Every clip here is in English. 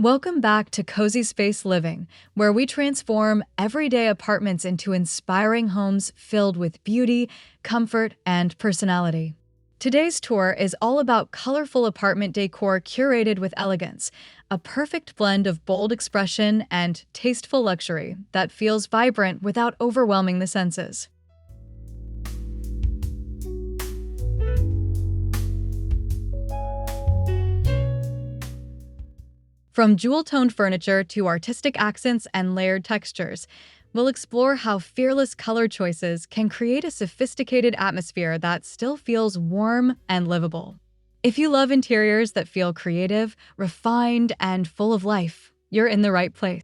Welcome back to CosySpace Living, where we transform everyday apartments into inspiring homes filled with beauty, comfort, and personality. Today's tour is all about colorful apartment decor curated with elegance, a perfect blend of bold expression and tasteful luxury that feels vibrant without overwhelming the senses. From jewel-toned furniture to artistic accents and layered textures, we'll explore how fearless color choices can create a sophisticated atmosphere that still feels warm and livable. If you love interiors that feel creative, refined, and full of life, you're in the right place.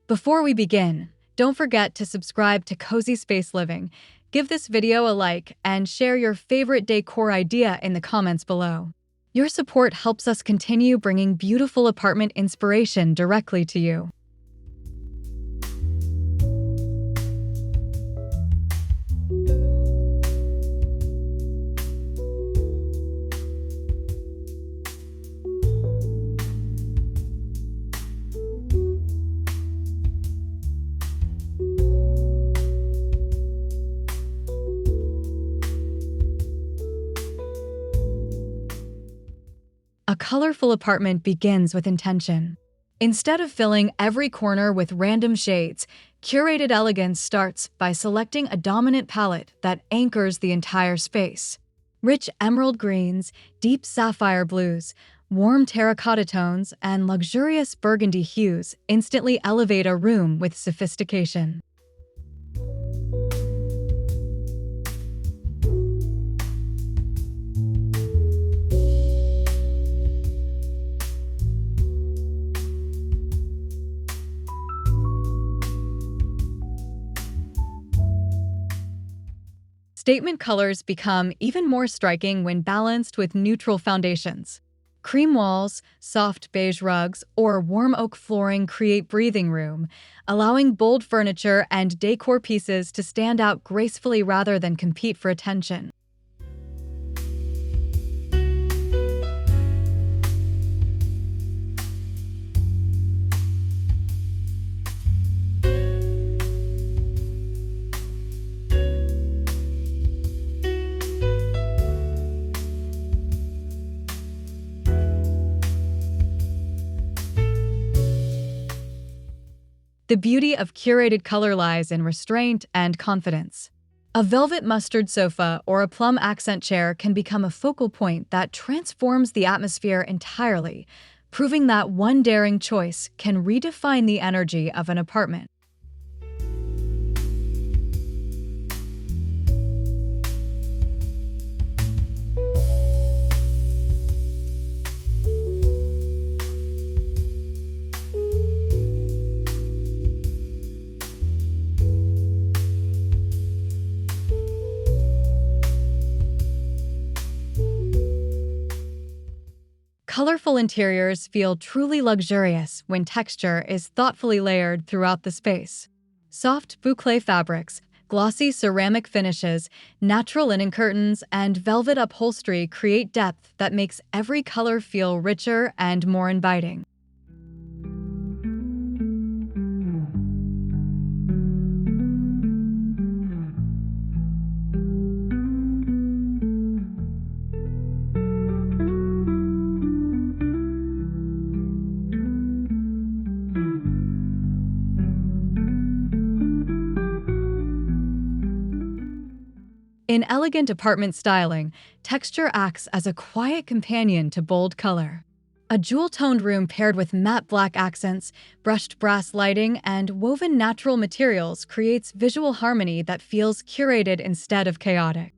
Before we begin, don't forget to subscribe to Cozy Space Living. Give this video a like and share your favorite decor idea in the comments below. Your support helps us continue bringing beautiful apartment inspiration directly to you. A colorful apartment begins with intention. Instead of filling every corner with random shades, Curated Elegance starts by selecting a dominant palette that anchors the entire space. Rich emerald greens, deep sapphire blues, warm terracotta tones, and luxurious burgundy hues instantly elevate a room with sophistication. Statement colors become even more striking when balanced with neutral foundations. Cream walls, soft beige rugs, or warm oak flooring create breathing room, allowing bold furniture and decor pieces to stand out gracefully rather than compete for attention. The beauty of curated color lies in restraint and confidence. A velvet mustard sofa or a plum accent chair can become a focal point that transforms the atmosphere entirely, proving that one daring choice can redefine the energy of an apartment. Colorful interiors feel truly luxurious when texture is thoughtfully layered throughout the space. Soft boucle fabrics, glossy ceramic finishes, natural linen curtains, and velvet upholstery create depth that makes every color feel richer and more inviting. In elegant apartment styling, texture acts as a quiet companion to bold color. A jewel-toned room paired with matte black accents, brushed brass lighting, and woven natural materials creates visual harmony that feels curated instead of chaotic.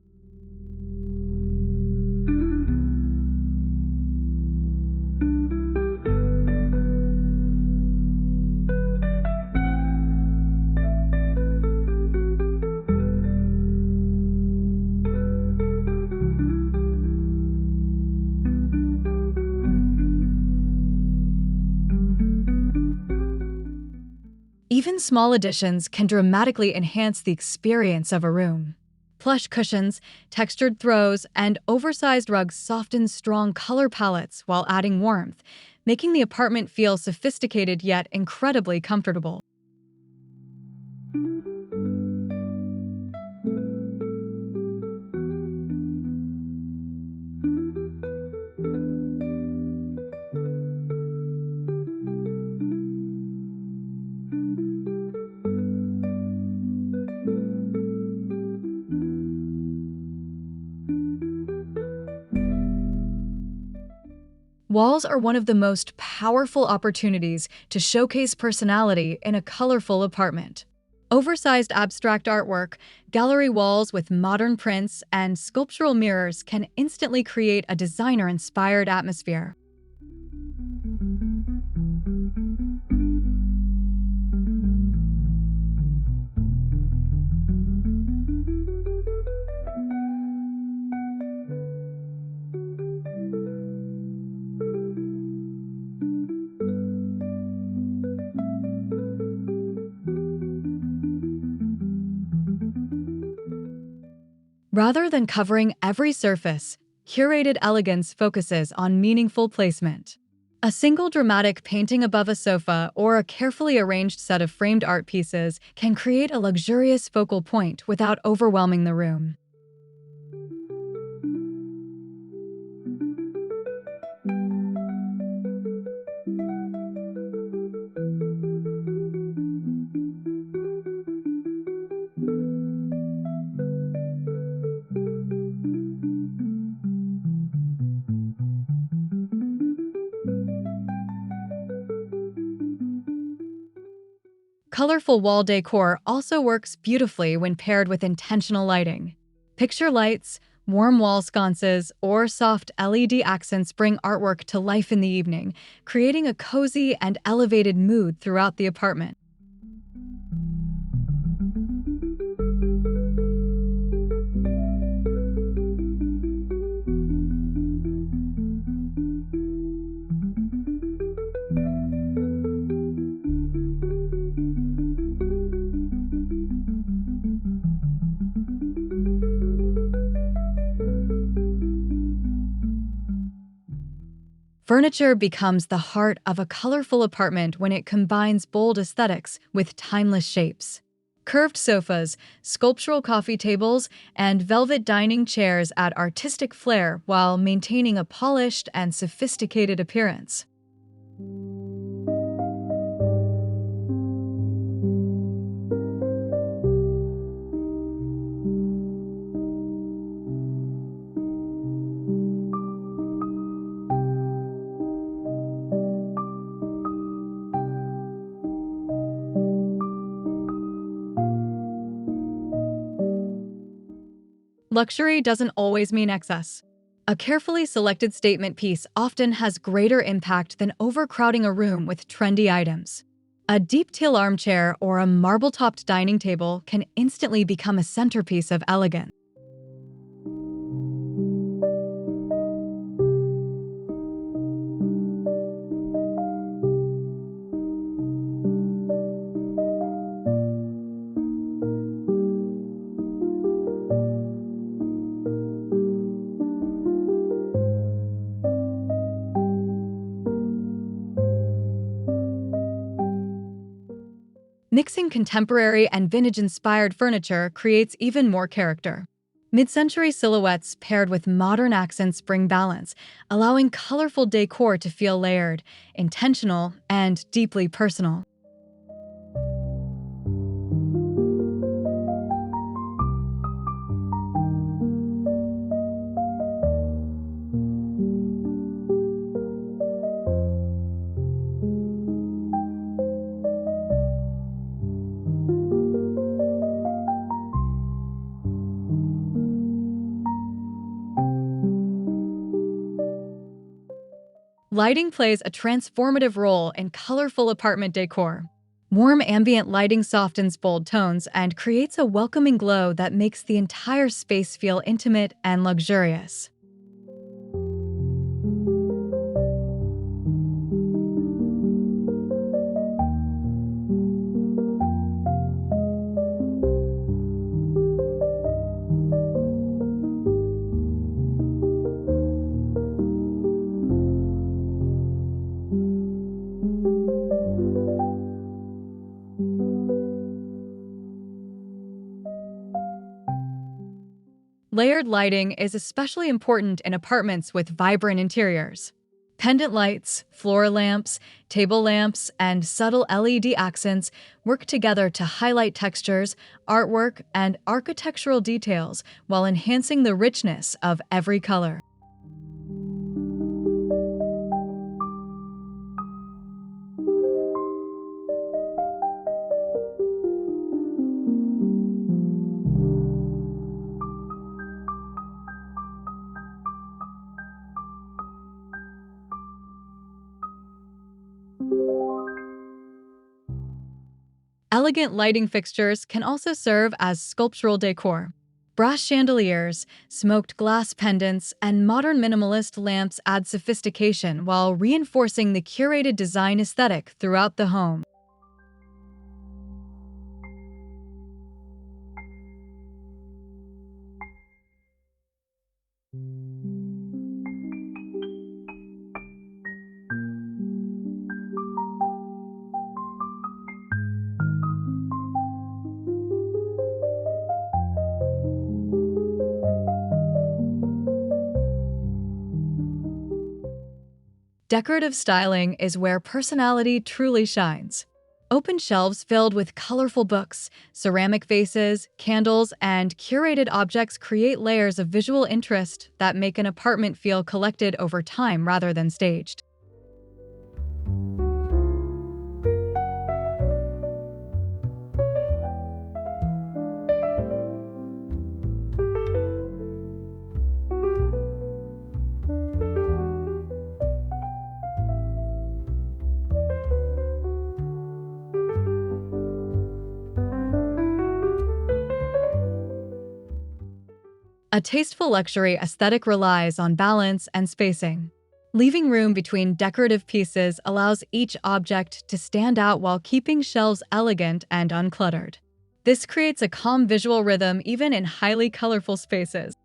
Even small additions can dramatically enhance the experience of a room. Plush cushions, textured throws, and oversized rugs soften strong color palettes while adding warmth, making the apartment feel sophisticated yet incredibly comfortable. Walls are one of the most powerful opportunities to showcase personality in a colorful apartment. Oversized abstract artwork, gallery walls with modern prints, and sculptural mirrors can instantly create a designer-inspired atmosphere. Rather than covering every surface, Curated Elegance focuses on meaningful placement. A single dramatic painting above a sofa or a carefully arranged set of framed art pieces can create a luxurious focal point without overwhelming the room. Colorful wall decor also works beautifully when paired with intentional lighting. Picture lights, warm wall sconces, or soft LED accents bring artwork to life in the evening, creating a cozy and elevated mood throughout the apartment. Furniture becomes the heart of a colorful apartment when it combines bold aesthetics with timeless shapes. Curved sofas, sculptural coffee tables, and velvet dining chairs add artistic flair while maintaining a polished and sophisticated appearance. Luxury doesn't always mean excess. A carefully selected statement piece often has greater impact than overcrowding a room with trendy items. A deep teal armchair or a marble-topped dining table can instantly become a centerpiece of elegance. Mixing contemporary and vintage-inspired furniture creates even more character. Mid-century silhouettes paired with modern accents bring balance, allowing colorful decor to feel layered, intentional, and deeply personal. Lighting plays a transformative role in colorful apartment decor. Warm ambient lighting softens bold tones and creates a welcoming glow that makes the entire space feel intimate and luxurious. Layered lighting is especially important in apartments with vibrant interiors. Pendant lights, floor lamps, table lamps, and subtle LED accents work together to highlight textures, artwork, and architectural details while enhancing the richness of every color. Elegant lighting fixtures can also serve as sculptural decor. Brass chandeliers, smoked glass pendants, and modern minimalist lamps add sophistication while reinforcing the curated design aesthetic throughout the home. Decorative styling is where personality truly shines. Open shelves filled with colorful books, ceramic vases, candles, and curated objects create layers of visual interest that make an apartment feel collected over time rather than staged. A tasteful luxury aesthetic relies on balance and spacing. Leaving room between decorative pieces allows each object to stand out while keeping shelves elegant and uncluttered. This creates a calm visual rhythm even in highly colorful spaces.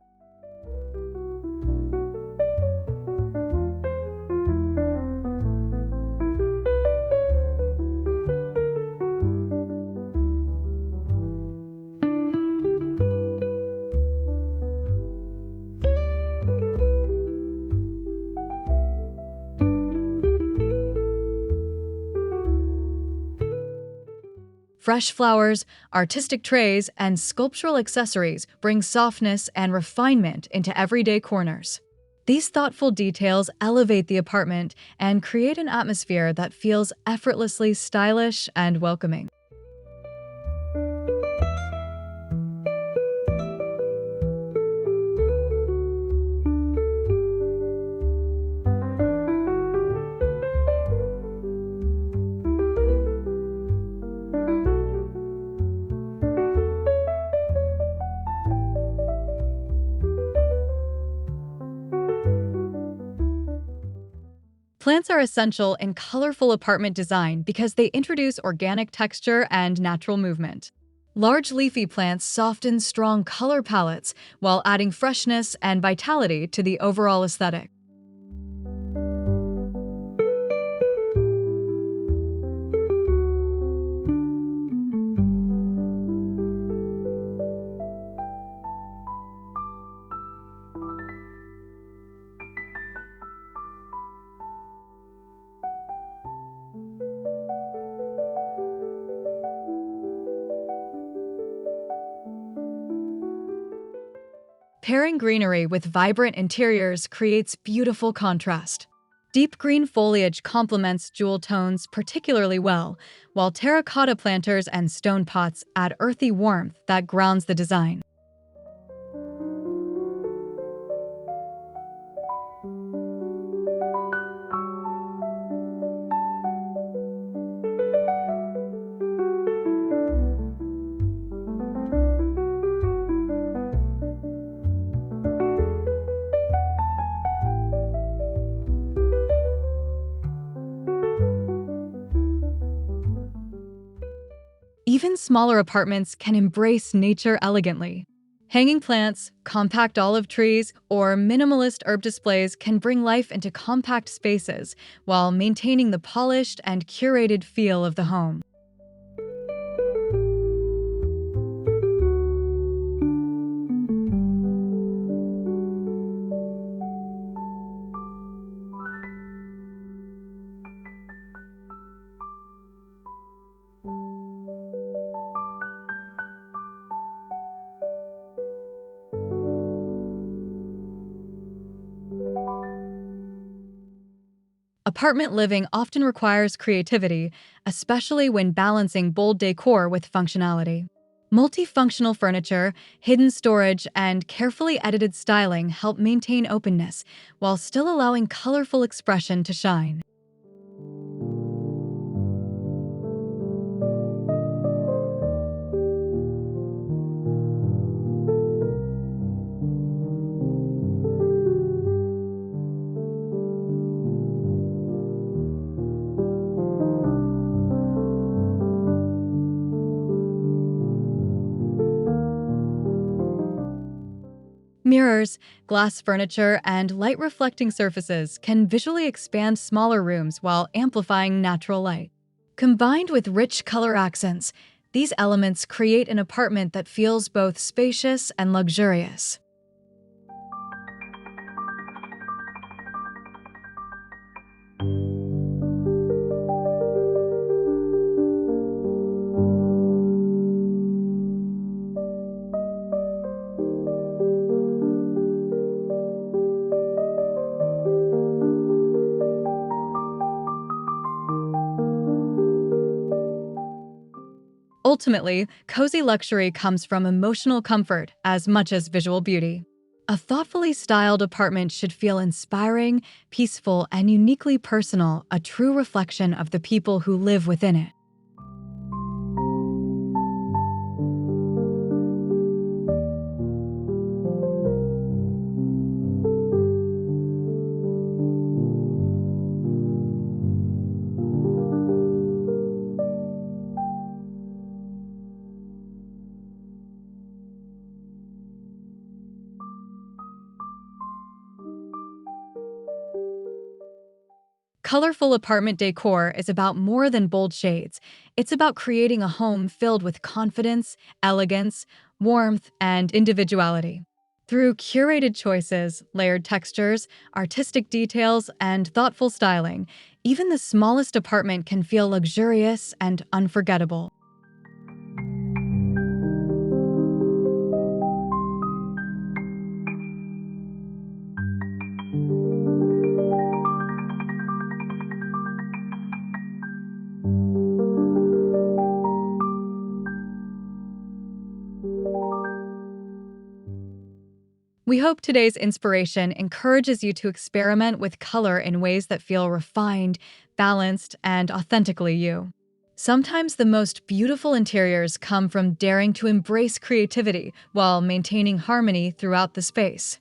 Fresh flowers, artistic trays, and sculptural accessories bring softness and refinement into everyday corners. These thoughtful details elevate the apartment and create an atmosphere that feels effortlessly stylish and welcoming. Plants are essential in colorful apartment design because they introduce organic texture and natural movement. Large leafy plants soften strong color palettes while adding freshness and vitality to the overall aesthetic. Pairing greenery with vibrant interiors creates beautiful contrast. Deep green foliage complements jewel tones particularly well, while terracotta planters and stone pots add earthy warmth that grounds the design. Even smaller apartments can embrace nature elegantly. Hanging plants, compact olive trees, or minimalist herb displays can bring life into compact spaces while maintaining the polished and curated feel of the home. Apartment living often requires creativity, especially when balancing bold decor with functionality. Multifunctional furniture, hidden storage, and carefully edited styling help maintain openness while still allowing colorful expression to shine. Mirrors, glass furniture, and light reflecting surfaces can visually expand smaller rooms while amplifying natural light. Combined with rich color accents, these elements create an apartment that feels both spacious and luxurious. Ultimately, cozy luxury comes from emotional comfort as much as visual beauty. A thoughtfully styled apartment should feel inspiring, peaceful, and uniquely personal, a true reflection of the people who live within it. Colorful apartment decor is about more than bold shades. It's about creating a home filled with confidence, elegance, warmth, and individuality. Through curated choices, layered textures, artistic details, and thoughtful styling, even the smallest apartment can feel luxurious and unforgettable. We hope today's inspiration encourages you to experiment with color in ways that feel refined, balanced, and authentically you. Sometimes the most beautiful interiors come from daring to embrace creativity while maintaining harmony throughout the space.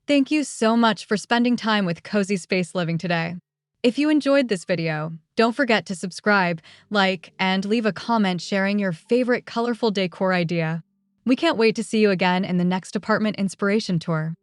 Thank you so much for spending time with Cozy Space Living today. If you enjoyed this video, don't forget to subscribe, like, and leave a comment sharing your favorite colorful decor idea. We can't wait to see you again in the next apartment inspiration tour.